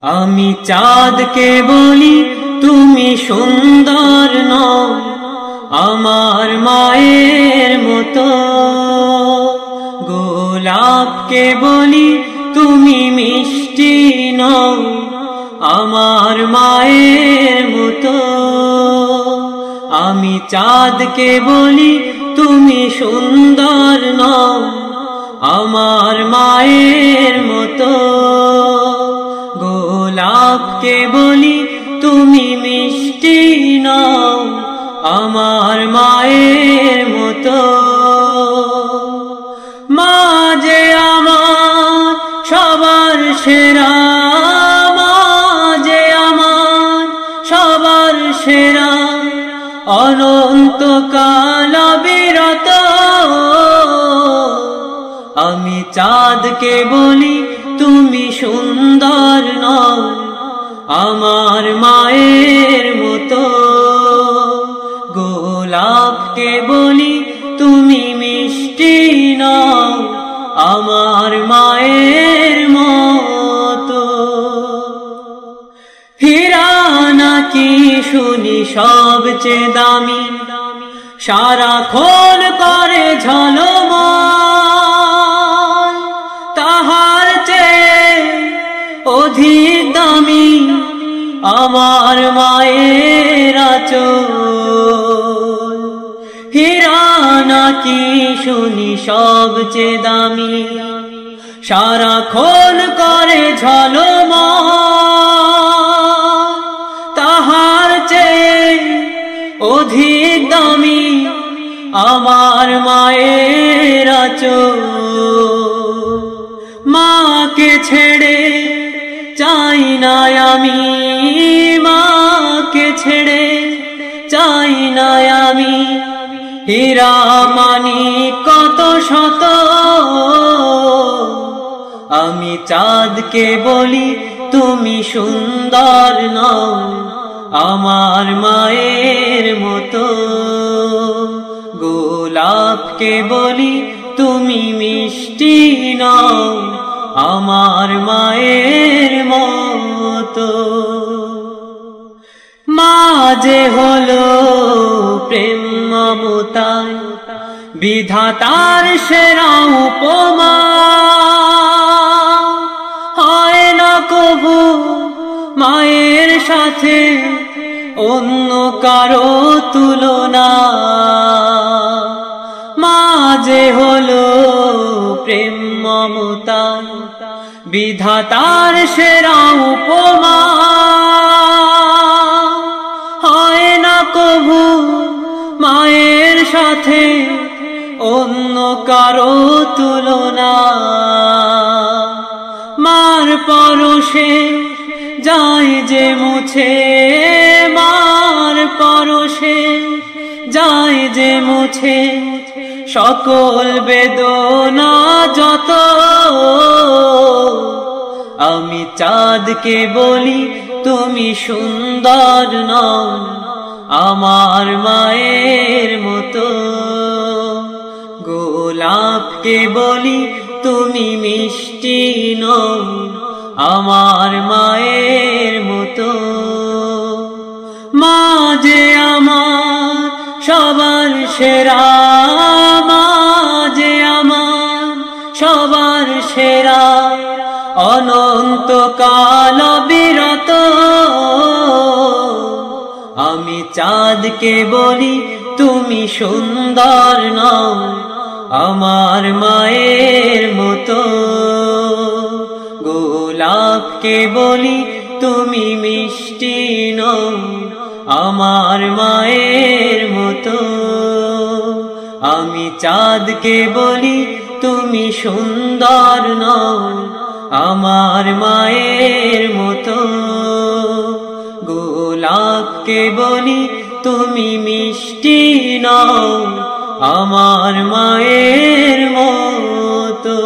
আমি চাঁদকে বলি তুমি সুন্দর নও আমার মায়ের মতো, গোলাপকে বলি তুমি মিষ্টি নও আমার মায়ের মতো। আমি চাঁদকে বলি তুমি সুন্দর নও আমার মায়ের মতো, গোলাপকে বলি তুমি মিষ্টি নও আমার মায়ের মতো। মা যে আমার সবার সেরা, মা যে আমার সবার সেরা, অনন্তকাল বিরত। আমি চাঁদকে বলি তুমি সুন্দর নও আমার মায়ের মতো, গোলাপকে বলি তুমি মিষ্টি নও আমার মায়ের মতো। হীরা নাকি শুনি সবচেয়ে দামি, সারাক্ষণ করে ঝলমল, তাহার চেয়ে অধিক দামি আমার মায়ের আঁচল। হীরা নাকি শুনি সবচেয়ে দামি, সারাক্ষণ করে ঝলমল, তাহার চেয়ে অধিক দামি আমার মায়ের আঁচল। মাকে ছেড়ে চাই না আমি, মাকে ছেড়ে চাই না আমি, হীরা মানিক কত শত। আমি চাঁদকে বলি তুমি সুন্দর নও আমার মায়ের মতো, গোলাপকে বলি তুমি মিষ্টি নও আমার মায়ের মতো। মা যে হলো প্রেম মমতায় বিধাতার সেরা উপমা, হয় না কভু মায়ের সাথে অন্য কারো তুলনা। মা যে হলো প্রেম মমতায় বিধাতার সেরা উপমা, হয় না কভু মায়ের সাথে অন্য কারো তুলনা। মার পরশে যায় যে মুছে, মার পরশে যায় যে মুছে সকল বেদনা যত। আমি চাঁদকে বলি তুমি সুন্দর নও আমার মায়ের মতো, গোলাপকে বলি তুমি মিষ্টি নও আমার মায়ের মতো। মা যে আমার সবার সেরা, মা যে আমার সবার সেরা, অনন্তকাল বিরত। আমি চাঁদকে বলি তুমি সুন্দর নও আমার মায়ের মতো, গোলাপকে বলি তুমি মিষ্টি নও আমার মায়ের মতো। আমি চাঁদকে বলি তুমি সুন্দর নও আমার মায়ের মতো, গোলাপকে বলি তুমি মিষ্টি নও আমার মায়ের মতো।